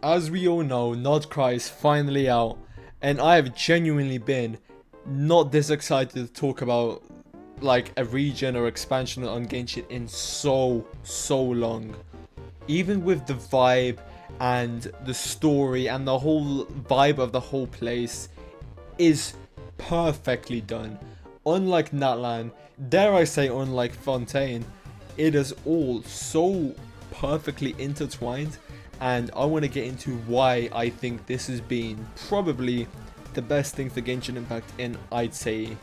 as we all know, Nod-Krai is finally out, and I have genuinely been not this excited to talk about like a region or expansion on Genshin in so long. Even with the vibe and the story and the whole vibe of the whole place is perfectly done. Unlike Natlan, dare I say unlike Fontaine, it is all so perfectly intertwined, and I want to get into why I think this has been probably the best thing for Genshin Impact in, I'd say,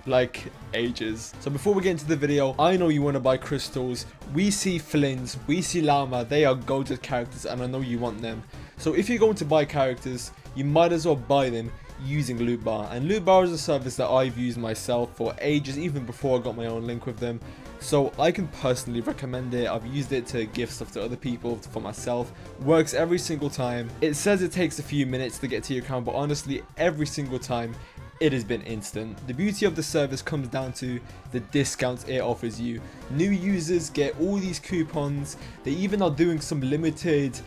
like ages. So before we get into the video, I know you want to buy crystals. We see Flynn's, we see Llama, they are goated characters and I know you want them. So if you're going to buy characters, you might as well buy them using LOOTBAR. And LOOTBAR is a service that I've used myself for ages, even before I got my own link with them. So I can personally recommend it. I've used it to give stuff to other people, for myself. Works every single time. It says it takes a few minutes to get to your account, but honestly, every single time it has been instant. The beauty of the service comes down to the discounts it offers you. New users get all these coupons. They even are doing some limited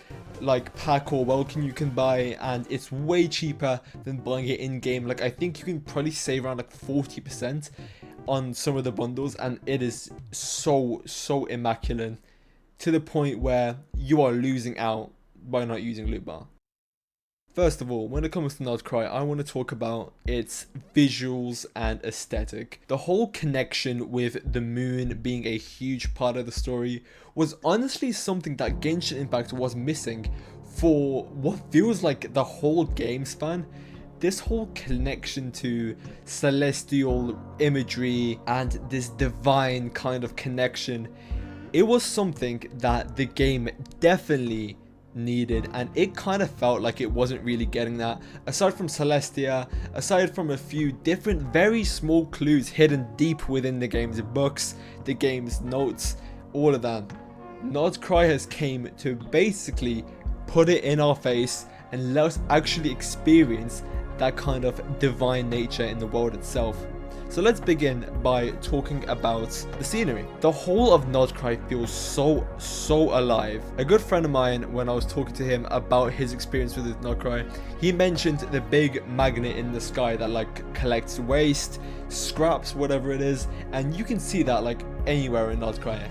like pack or welcome you can buy, and it's way cheaper than buying it in game. Like I think you can probably save around like 40% on some of the bundles, and it is so immaculate to the point where you are losing out by not using LOOTBAR. First of all, when it comes to Nod-Krai, I want to talk about its visuals and aesthetic. The whole connection with the moon being a huge part of the story was honestly something that Genshin Impact was missing for what feels like the whole game span. This whole connection to celestial imagery and this divine kind of connection, it was something that the game definitely needed, and it kind of felt like it wasn't really getting that. Aside from Celestia, aside from a few different very small clues hidden deep within the game's books, the game's notes, all of that, Nod-Krai has came to basically put it in our face and let us actually experience that kind of divine nature in the world itself. So let's begin by talking about the scenery. The whole of Nod-Krai feels so alive. A good friend of mine, when I was talking to him about his experience with Nod-Krai, he mentioned the big magnet in the sky that like collects waste, scraps, whatever it is, and you can see that like anywhere in Nod-Krai.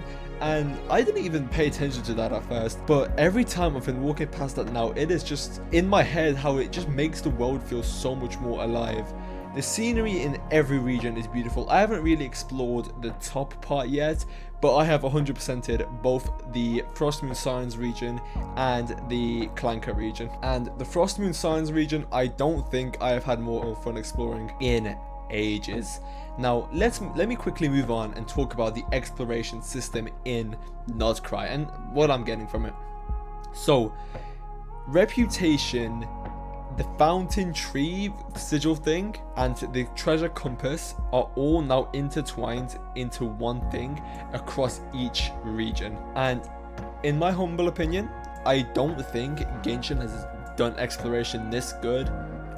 And I didn't even pay attention to that at first, but every time I've been walking past that now, it is just in my head how it just makes the world feel so much more alive. The scenery in every region is beautiful. I haven't really explored the top part yet, but I have 100%ed both the Frost Moon Signs region and the Clanker region. And the Frost Moon Signs region, I don't think I have had more fun exploring in ages. Now let me quickly move on and talk about the exploration system in Nod-Krai and what I'm getting from it. So reputation, the fountain tree sigil thing, and the treasure compass are all now intertwined into one thing across each region. And in my humble opinion, I don't think Genshin has done exploration this good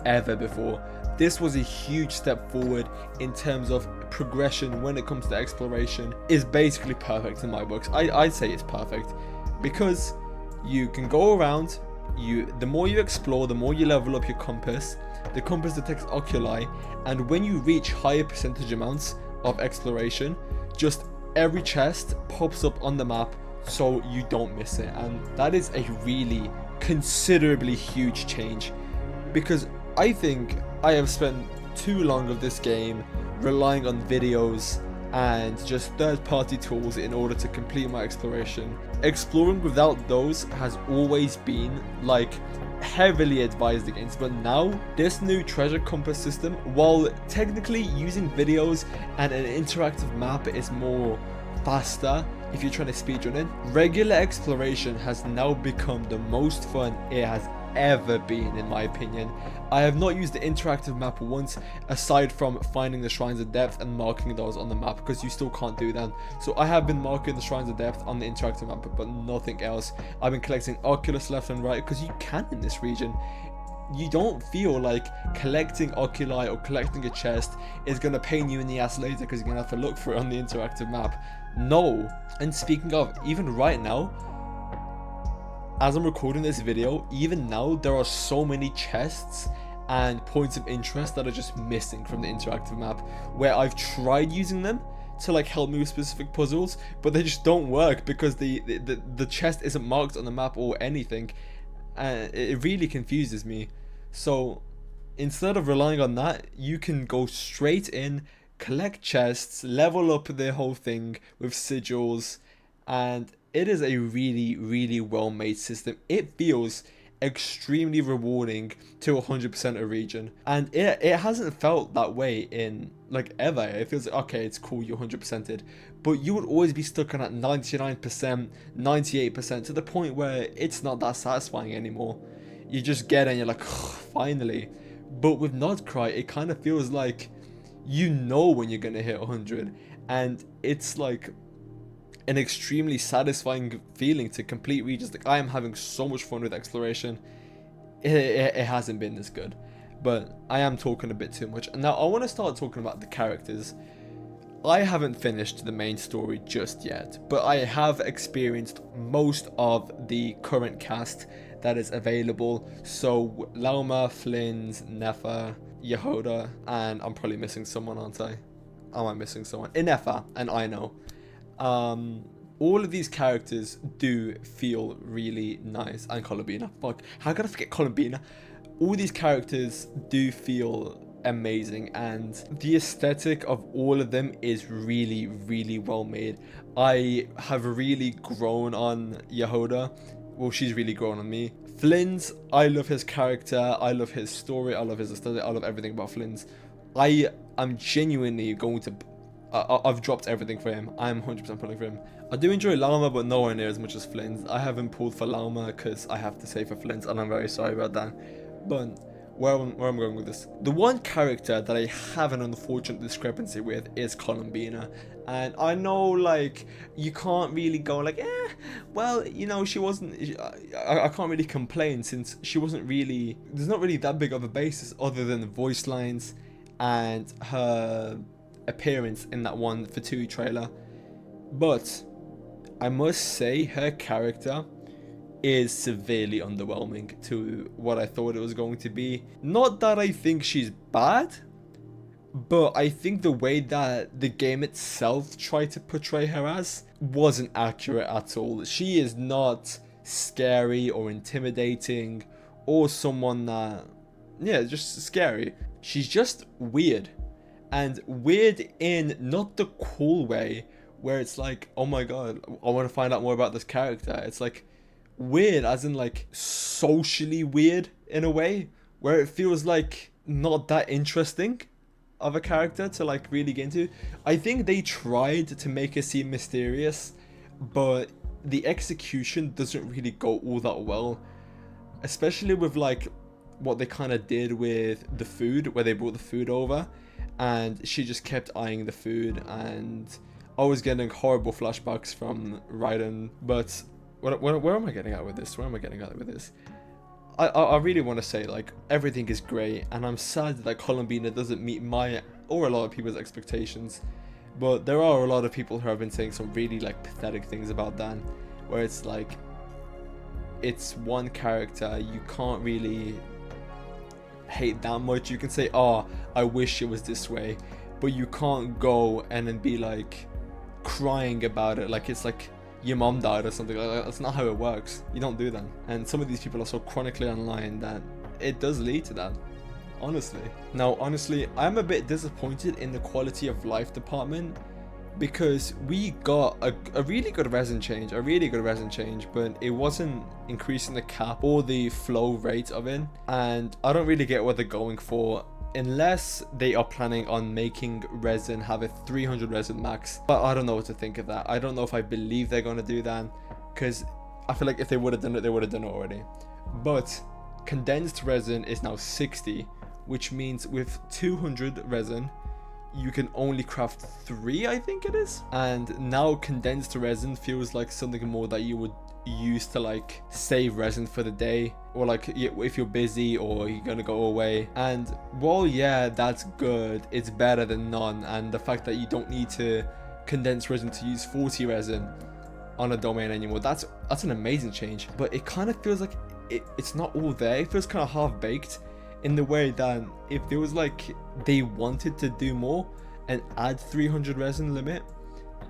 ever before. This was a huge step forward in terms of progression when it comes to exploration. Is basically perfect in my books. I'd say it's perfect because you can go around. The more you explore, the more you level up your compass. The compass detects oculi, and when you reach higher percentage amounts of exploration, just every chest pops up on the map so you don't miss it. And that is a really considerably huge change, because I think I have spent too long of this game relying on videos and just third-party tools in order to complete my exploration. Exploring without those has always been like heavily advised against, but now this new treasure compass system, while technically using videos and an interactive map is more faster if you're trying to speedrun it, regular exploration has now become the most fun it has ever been, in my opinion. I have not used the interactive map once, aside from finding the shrines of depth and marking those on the map, because you still can't do that. So I have been marking the shrines of depth on the interactive map, but nothing else. I've been collecting Oculus left and right, because you can in this region. You don't feel like collecting oculi or collecting a chest is going to pain you in the ass later because you're going to have to look for it on the interactive map. No. And speaking of, even right now, as I'm recording this video, even now, there are so many chests and points of interest that are just missing from the interactive map, where I've tried using them to like help me with specific puzzles, but they just don't work because the chest isn't marked on the map or anything, and it really confuses me. So instead of relying on that, you can go straight in, collect chests, level up the whole thing with sigils, and it is a really well made system. It feels extremely rewarding to 100% a region, and it hasn't felt that way in like ever. It feels like, okay, it's cool, you 100%ed, but you would always be stuck on at 99%, 98%, to the point where it's not that satisfying anymore. You just get it and you're like, finally. But with Nod-Krai, it kind of feels like you know when you're gonna hit 100, and it's like an extremely satisfying feeling to complete regions. Like, I am having so much fun with exploration. It hasn't been this good, but I am talking a bit too much. And now I want to start talking about the characters. I haven't finished the main story just yet, but I have experienced most of the current cast that is available. So Lauma, Flynn's, Nefa, Yehoda, and I'm probably missing someone, aren't I? Am I missing someone? Inefa and I know. All of these characters do feel really nice, and Columbina. Fuck, how could I forget Columbina? All these characters do feel amazing, and the aesthetic of all of them is really well made. I have really grown on Yehoda. Well, she's really grown on me. Flynn's, I love his character, I love his story, I love his aesthetic, I love everything about Flynn's. I am genuinely going to... I've dropped everything for him. I'm 100% pulling for him. I do enjoy Lauma, but nowhere near as much as Flynn's. I haven't pulled for Lauma because I have to say for Flynn's, and I'm very sorry about that. But where I'm going with this, the one character that I have an unfortunate discrepancy with is Columbina. And I know, like, you can't really go like, well, you know, she wasn't... I can't really complain, since she wasn't really... There's not really that big of a basis other than the voice lines and her appearance in that 1 for 2 trailer. But I must say her character is severely underwhelming to what I thought it was going to be. Not that I think she's bad, but I think the way that the game itself tried to portray her as wasn't accurate at all. She is not scary or intimidating or someone that, yeah, just scary. She's just weird. And weird in not the cool way where it's like, oh my god, I want to find out more about this character. It's like weird as in like socially weird in a way where it feels like not that interesting of a character to like really get into. I think they tried to make her seem mysterious, but the execution doesn't really go all that well, especially with like what they kind of did with the food, where they brought the food over and she just kept eyeing the food, and I was getting horrible flashbacks from Raiden. But where am I getting at with this? I really want to say, like, everything is great, and I'm sad that Columbina doesn't meet my or a lot of people's expectations. But there are a lot of people who have been saying some really like pathetic things about Dan, where it's like, it's one character, you can't really hate that much. You can say, oh, I wish it was this way, but you can't go and then be like crying about it like it's like your mom died or something like that. That's not how it works. You don't do that. And some of these people are so chronically online that it does lead to that, honestly. Now, honestly, I'm a bit disappointed in the quality of life department, because we got a really good resin change, but it wasn't increasing the cap or the flow rate of it, and I don't really get what they're going for, unless they are planning on making resin have a 300 resin max. But I don't know what to think of that. I don't know if I believe they're going to do that, because I feel like if they would have done it, they would have done it already. But condensed resin is now 60, which means with 200 resin you can only craft 3, I think it is. And now condensed resin feels like something more that you would use to like save resin for the day, or like if you're busy or you're gonna go away. And while yeah, that's good, it's better than none. And the fact that you don't need to condense resin to use 40 resin, on a domain anymore. That's an amazing change, but it kind of feels like it's not all there. It feels kind of half-baked in the way that if there was like they wanted to do more and add 300 resin limit,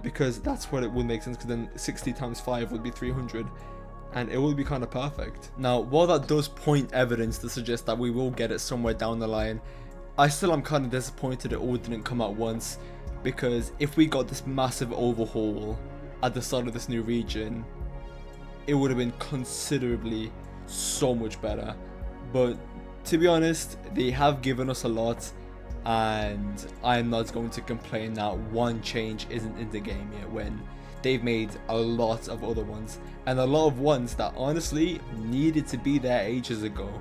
because that's what it would make sense, because then 60 times 5 would be 300 and it would be kind of perfect. Now, while that does point evidence to suggest that we will get it somewhere down the line, I still am kind of disappointed it all didn't come at once, because if we got this massive overhaul at the start of this new region, it would have been considerably so much better. But to be honest, they have given us a lot, and I'm not going to complain that one change isn't in the game yet when they've made a lot of other ones, and a lot of ones that honestly needed to be there ages ago.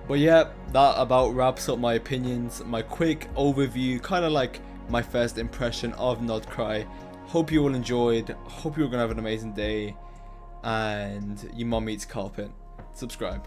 But yeah, that about wraps up my opinions, my quick overview, kind of like my first impression of Nod-Krai. Hope you all enjoyed, hope you're gonna have an amazing day, and your mom eats carpet. Subscribe.